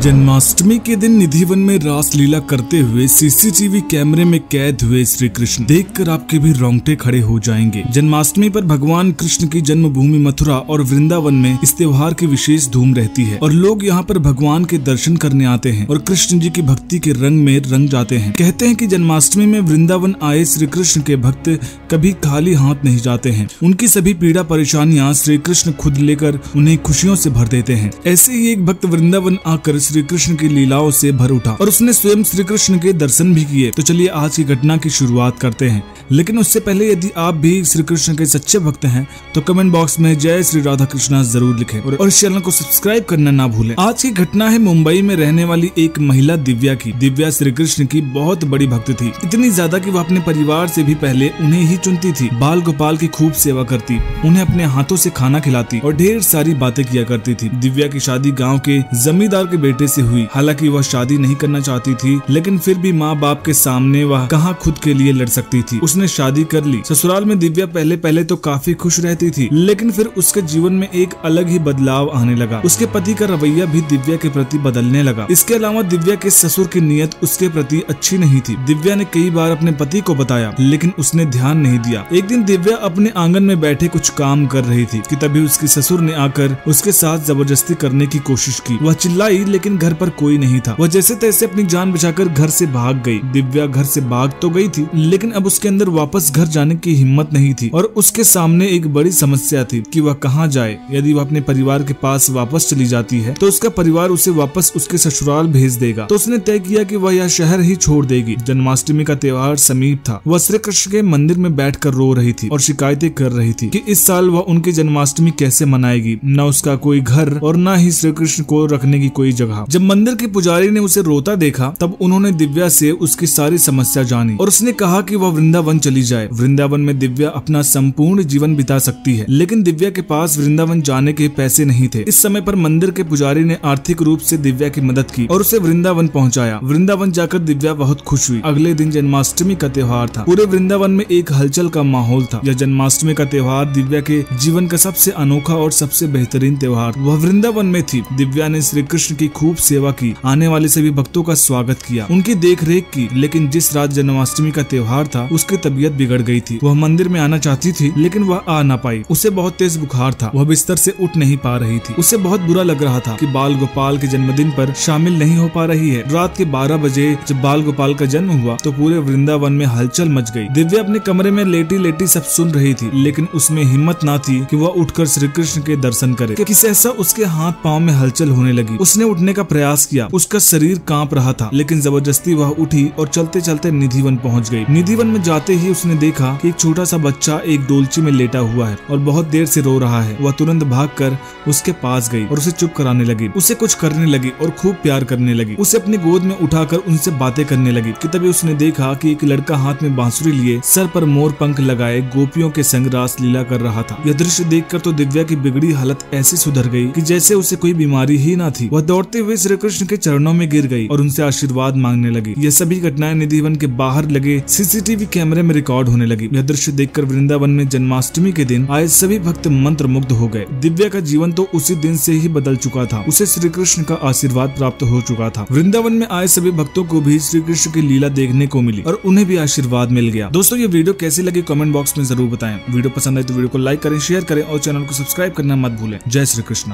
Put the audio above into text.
जन्माष्टमी के दिन निधिवन में रास लीला करते हुए सीसीटीवी कैमरे में कैद हुए श्री कृष्ण देखकर आपके भी रोंगटे खड़े हो जाएंगे। जन्माष्टमी पर भगवान कृष्ण की जन्मभूमि मथुरा और वृंदावन में इस त्योहार की विशेष धूम रहती है और लोग यहाँ पर भगवान के दर्शन करने आते हैं और कृष्ण जी की भक्ति के रंग में रंग जाते हैं। कहते हैं कि जन्माष्टमी में वृंदावन आए श्री कृष्ण के भक्त कभी खाली हाथ नहीं जाते हैं। उनकी सभी पीड़ा परेशानियां श्री कृष्ण खुद लेकर उन्हें खुशियों से भर देते हैं। ऐसे ही एक भक्त वृंदावन आकर श्री कृष्ण की लीलाओं से भर उठा और उसने स्वयं श्री कृष्ण के दर्शन भी किए। तो चलिए आज की घटना की शुरुआत करते हैं, लेकिन उससे पहले यदि आप भी श्री कृष्ण के सच्चे भक्त हैं तो कमेंट बॉक्स में जय श्री राधा कृष्णा जरूर लिखें और इस चैनल को सब्सक्राइब करना ना भूलें। आज की घटना है मुंबई में रहने वाली एक महिला दिव्या की। दिव्या श्री कृष्ण की बहुत बड़ी भक्त थी, इतनी ज्यादा कि वह अपने परिवार से भी पहले उन्हें ही चुनती थी। बाल गोपाल की खूब सेवा करती, उन्हें अपने हाथों से खाना खिलाती और ढेर सारी बातें किया करती थी। दिव्या की शादी गाँव के जमींदार के बेटे से हुई। हालांकि वह शादी नहीं करना चाहती थी, लेकिन फिर भी माँ बाप के सामने वह कहाँ खुद के लिए लड़ सकती थी। उसने शादी कर ली। ससुराल में दिव्या पहले तो काफी खुश रहती थी, लेकिन फिर उसके जीवन में एक अलग ही बदलाव आने लगा। उसके पति का रवैया भी दिव्या के प्रति बदलने लगा। इसके अलावा दिव्या के ससुर की नीयत उसके प्रति अच्छी नहीं थी। दिव्या ने कई बार अपने पति को बताया, लेकिन उसने ध्यान नहीं दिया। एक दिन दिव्या अपने आंगन में बैठे कुछ काम कर रही थी कि तभी उसके ससुर ने आकर उसके साथ जबरदस्ती करने की कोशिश की। वह चिल्लाई, लेकिन घर पर कोई नहीं था। वह जैसे तैसे अपनी जान बचाकर घर से भाग गई। दिव्या घर से भाग तो गई थी, लेकिन अब उसके अंदर वापस घर जाने की हिम्मत नहीं थी और उसके सामने एक बड़ी समस्या थी कि वह कहाँ जाए। यदि वह अपने परिवार के पास वापस चली जाती है तो उसका परिवार उसे वापस उसके ससुराल भेज देगा। तो उसने तय किया कि वह यह शहर ही छोड़ देगी। जन्माष्टमी का त्योहार समीप था। वह श्री कृष्ण के मंदिर में बैठकर रो रही थी और शिकायतें कर रही थी कि इस साल वह उनकी जन्माष्टमी कैसे मनाएगी। न उसका कोई घर और न ही श्री कृष्ण को रखने की कोई जगह। जब मंदिर के पुजारी ने उसे रोता देखा तब उन्होंने दिव्या से उसकी सारी समस्या जानी और उसने कहा कि वह वृंदावन चली जाए। वृंदावन में दिव्या अपना संपूर्ण जीवन बिता सकती है, लेकिन दिव्या के पास वृंदावन जाने के पैसे नहीं थे। इस समय पर मंदिर के पुजारी ने आर्थिक रूप से दिव्या की मदद की और उसे वृंदावन पहुंचाया। वृंदावन जाकर दिव्या बहुत खुश हुई। अगले दिन जन्माष्टमी का त्योहार था। पूरे वृंदावन में एक हलचल का माहौल था। यह जन्माष्टमी का त्योहार दिव्या के जीवन का सबसे अनोखा और सबसे बेहतरीन त्योहार। वह वृंदावन में थी। दिव्या ने श्री कृष्ण की खूब सेवा की, आने वाले सभी भक्तों का स्वागत किया, उनकी देखरेख की। लेकिन जिस रात जन्माष्टमी का त्योहार था उसकी तबीयत बिगड़ गई थी। वह मंदिर में आना चाहती थी, लेकिन वह आ ना पाई। उसे बहुत तेज बुखार था। वह बिस्तर से उठ नहीं पा रही थी। उसे बहुत बुरा लग रहा था कि बाल गोपाल के जन्मदिन पर शामिल नहीं हो पा रही है। रात के 12 बजे जब बाल गोपाल का जन्म हुआ तो पूरे वृंदावन में हलचल मच गई। दिव्या अपने कमरे में लेटी लेटी सब सुन रही थी, लेकिन उसमें हिम्मत ना थी कि वह उठकर श्री कृष्ण के दर्शन करे। कि सहसा उसके हाथ पांव में हलचल होने लगी। उसने उठने का प्रयास किया। उसका शरीर कांप रहा था, लेकिन जबरदस्ती वह उठी और चलते चलते निधिवन पहुंच गई। निधिवन में जाते ही उसने देखा कि एक छोटा सा बच्चा एक डोलची में लेटा हुआ है और बहुत देर से रो रहा है। वह तुरंत भागकर उसके पास गई और उसे चुप कराने लगी। उसे कुछ करने लगी और खूब प्यार करने लगी। उसे अपनी गोद में उठाकर उनसे बातें करने लगी कि तभी उसने देखा कि एक लड़का हाथ में बांसुरी लिए सर पर मोर पंख लगाए गोपियों के संग रास लीला कर रहा था। यह दृश्य देखकर तो दिव्या की बिगड़ी हालत ऐसे सुधर गई कि जैसे उसे कोई बीमारी ही ना थी। वह दौड़ते हुए श्री कृष्ण के चरणों में गिर गई और उनसे आशीर्वाद मांगने लगी। यह सभी घटनाएं निधिवन के बाहर लगे सीसीटीवी कैमरे में रिकॉर्ड होने लगी। यह दृश्य देखकर वृंदावन में जन्माष्टमी के दिन आए सभी भक्त मंत्र मुग्ध हो गए। दिव्या का जीवन तो उसी दिन से ही बदल चुका था। उसे श्री कृष्ण का आशीर्वाद प्राप्त हो चुका था। वृंदावन में आए सभी भक्तों को भी श्री कृष्ण की लीला देखने को मिली और उन्हें भी आशीर्वाद मिल गया। दोस्तों, ये वीडियो कैसी लगी कमेंट बॉक्स में जरूर बताएं। वीडियो पसंद आए तो वीडियो को लाइक करें, शेयर करें और चैनल को सब्सक्राइब करना मत भूलें। जय श्री कृष्ण।